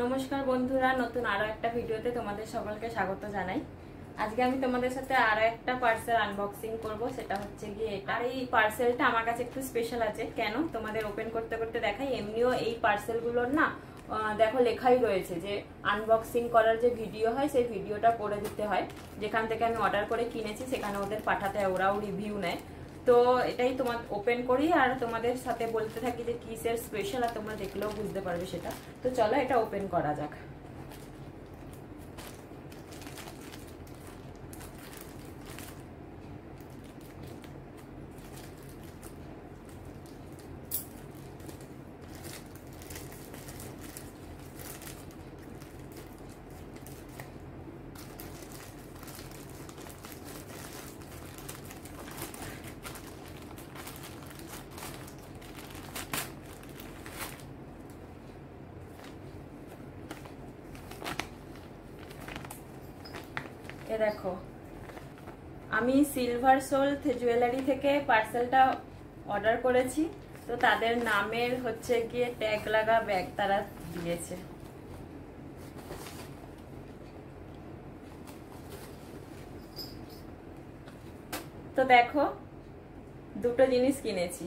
নমস্কার বন্ধুরা, নতুন আরো একটা ভিডিওতে তোমাদের সকলকে স্বাগত জানাই। আজকে আমি তোমাদের সাথে আরো একটা পার্সেল আনবক্সিং করব, সেটা হচ্ছে গিয়ে এটা। আর এই পার্সেলটা আমার কাছে একটু স্পেশাল আছে। কেন তোমাদের ওপেন করতে করতে দেখাই। এমনিও এই পার্সেলগুলোর না দেখো লেখাই রয়েছে যে আনবক্সিং করার যে ভিডিও হয় সেই ভিডিওটা করে দিতে হয়। যেখান থেকে আমি অর্ডার করে কিনেছি সেখানে ওদের পাঠাতে হয়, ওরাও রিভিউ নেয়। তো এটাই তোমার ওপেন করি আর তোমাদের সাথে বলতে থাকি যে কিসের স্পেশাল, আর তোমরা দেখলেও বুঝতে পারবে সেটা। তো চলো এটা ওপেন করা যাক। এ দেখো, আমি সিলভার সোল জুয়েলারি থেকে পার্সেলটা অর্ডার করেছি। তো তাদের নামের হচ্ছে গিয়ে ট্যাগ লাগা ব্যাগ তারা দিয়েছে। তো দেখো, দুটো জিনিস কিনেছি।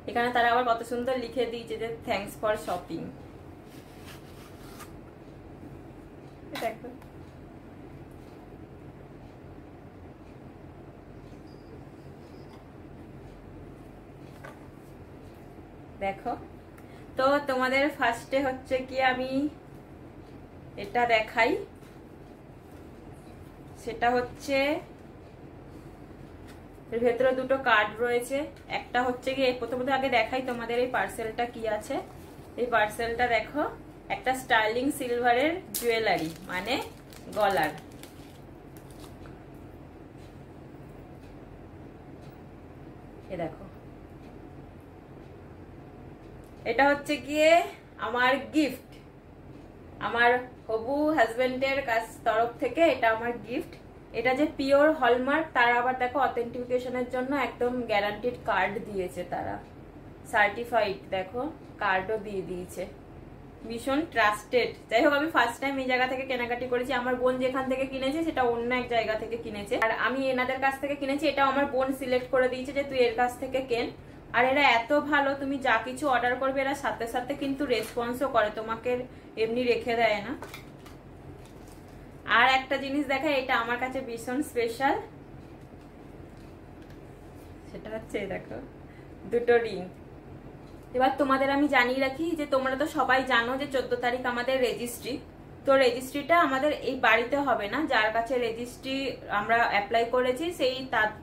এখানে তারা আবার কত সুন্দর লিখে দিয়েছে যে থ্যাঙ্কস ফর শপিং। দেখো, দেখো। তো তোমাদের ফার্স্টে হচ্ছে কি আমি এটা দেখাই, সেটা হচ্ছে এর ভেতরে দুটো কার্ড রয়েছে। একটা হচ্ছে কি প্রথমত আগে দেখাই তোমাদের এই পার্সেলটা কি আছে। এই পার্সেলটা দেখো, একটা স্টার্লিং সিলভারের জুয়েলারি, মানে গলার। এ দেখো, এটা হচ্ছে গিয়ে আমার গিফট, আমার হবু হাজবেন্ডের তরফ থেকে এটা আমার গিফট। এটা যে পিওর হলমার্ক, তারা আবার দেখো অথেন্টিফিকেশনের জন্য একদম গ্যারান্টিড কার্ড দিয়েছে, তারা সার্টিফাইড দেখো কার্ডও দিয়ে দিয়েছে, ভীষণ ট্রাস্টেড। যাই হোক, আমি ফার্স্ট টাইম এই জায়গা থেকে কেনাকাটি করেছি। আমার বোন যেখান থেকে কিনেছে সেটা অন্য এক জায়গা থেকে কিনেছে, আর আমি এনাদের কাছ থেকে কিনেছি। এটা আমার বোন সিলেক্ট করে দিয়েছে যে তুই এর কাছ থেকে কেন। আর এরা এত ভালো, তুমি যা কিছু অর্ডার করবে এরা সাথে সাথে কিন্তু রেসপন্সও করে, তোমাকে এমনি রেখে দেয় না। আর একটা জিনিস দেখা, এটা আমার কাছে ভীষণ স্পেশাল, সেটা হচ্ছে দেখো দুটো রিং। এবার তোমাদের আমি জানিয়ে রাখি যে তোমরা তো সবাই জানো যে 14 তারিখ আমাদের রেজিস্ট্রি। তো রেজিস্ট্রিটা আমাদের এই বাড়িতে হবে না, যার কাছে রেজিস্ট্রি আমরা অ্যাপ্লাই করেছি সেই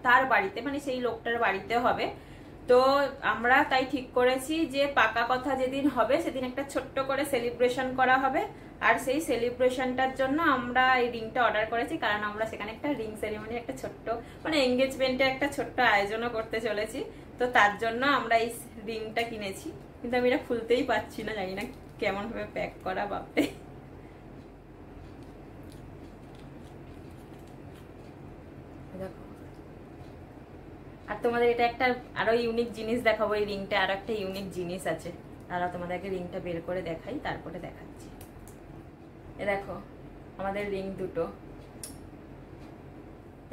তার বাড়িতে, মানে সেই লোকটার বাড়িতে হবে। তো আমরা তাই ঠিক করেছি যে পাকা কথা যেদিন হবে সেদিন একটা ছোট্ট করে সেলিব্রেশন করা হবে। আর সেই সেলিব্রেশনটার জন্য আমরা এই রিংটা অর্ডার করেছি, কারণ আমরা সেখানে একটা রিং সেরিমনি, একটা ছোট্ট মানে এঙ্গেজমেন্টের একটা ছোট্ট আয়োজনও করতে চলেছি। তো তার জন্য আমরা এই রিংটা কিনেছি, কিন্তু আমি এটা খুলতেই পারছি না, জানি না কেমন ভাবে প্যাক করা, বাপরে। দেখো, আর তোমাদের এটা একটা আরো ইউনিক জিনিস দেখাবো। এই রিংটা আরো একটা ইউনিক জিনিস আছে, তারা তোমাদেরকে রিংটা বের করে দেখাই, তারপরে দেখাচ্ছি। এ দেখো আমাদের রিং দুটো।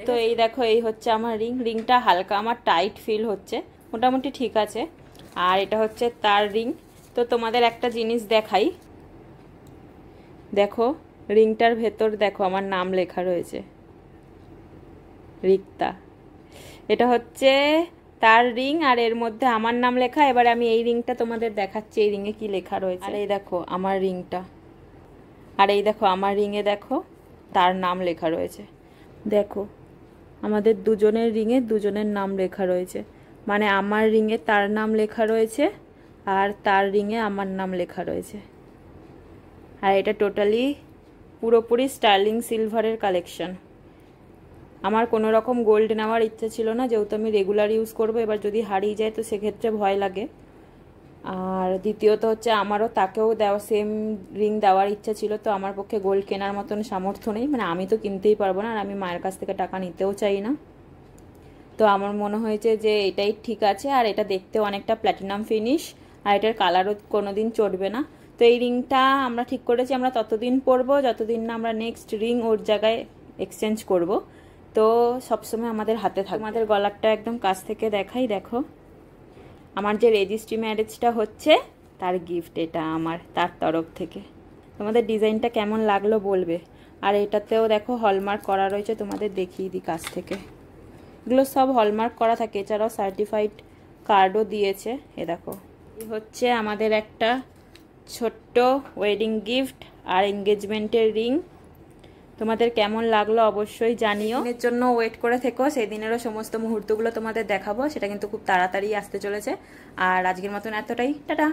তো এই দেখো, এই হচ্ছে আমার রিং। রিংটা হালকা আমার টাইট ফিল হচ্ছে, মোটামুটি ঠিক আছে। আর এটা হচ্ছে তার রিং। তো তোমাদের একটা জিনিস দেখাই, দেখো রিংটার ভেতর দেখো আমার নাম লেখা রয়েছে, রিক্তা। এটা হচ্ছে তার রিং আর এর মধ্যে আমার নাম লেখা। এবার আমি এই রিংটা তোমাদের দেখাচ্ছি, এই রিংয়ে কি লেখা রয়েছে। আর এই দেখো আমার রিংটা, আর এই দেখো আমার রিংয়ে দেখো তার নাম লেখা রয়েছে। দেখো আমাদের দুজনের রিংয়ে দুজনের নাম লেখা রয়েছে, মানে আমার রিংয়ে তার নাম লেখা রয়েছে আর তার রিংয়ে আমার নাম লেখা রয়েছে। আর এটা টোটালি পুরোপুরি স্টার্লিং সিলভারের কালেকশন। আমার কোনো রকম গোল্ড নেওয়ার ইচ্ছা ছিল না, যেহেতু আমি রেগুলার ইউজ করবো। এবার যদি হারিয়ে যায় তো সেক্ষেত্রে ভয় লাগে। আর দ্বিতীয়ত হচ্ছে আমারও তাকেও দেওয়া সেম রিং দেওয়ার ইচ্ছা ছিল, তো আমার পক্ষে গোল্ড কেনার মতন সামর্থ্য নেই, মানে আমি তো কিনতেই পারবো না, আর আমি মায়ের কাছ থেকে টাকা নিতেও চাই না। তো আমার মনে হয়েছে যে এটাই ঠিক আছে। আর এটা দেখতেও অনেকটা প্ল্যাটিনাম ফিনিশ, আর এটার কালারও কোনোদিন চটবে না। তো এই রিংটা আমরা ঠিক করেছি আমরা ততদিন পরবো যতদিন না আমরা নেক্সট রিং ওর জায়গায় এক্সচেঞ্জ করব। তো সবসময় আমাদের হাতে থাকবে। আমাদের গলারটা একদম কাছ থেকে দেখাই, দেখো আমার যে রেজিস্ট্রি ম্যারেজটা হচ্ছে তার গিফট এটা আমার, তার তরফ থেকে। তোমাদের ডিজাইনটা কেমন লাগলো বলবে। আর এটাতেও দেখো হলমার্ক করা রয়েছে, তোমাদের দেখিয়ে দিই কাছ থেকে। এগুলো সব হলমার্ক করা থাকে, এছাড়াও সার্টিফাইড কার্ডও দিয়েছে। এ দেখো হচ্ছে আমাদের একটা ছোট্ট ওয়েডিং গিফট আর এঙ্গেজমেন্টের রিং। তোমাদের কেমন লাগলো অবশ্যই জানিও। এর জন্য ওয়েট করে থেকো, সেই দিনেরও সমস্ত মুহূর্তগুলো তোমাদের দেখাবো। সেটা কিন্তু খুব তাড়াতাড়ি আসতে চলেছে। আর আজকের মতন এতটাই, টাটা।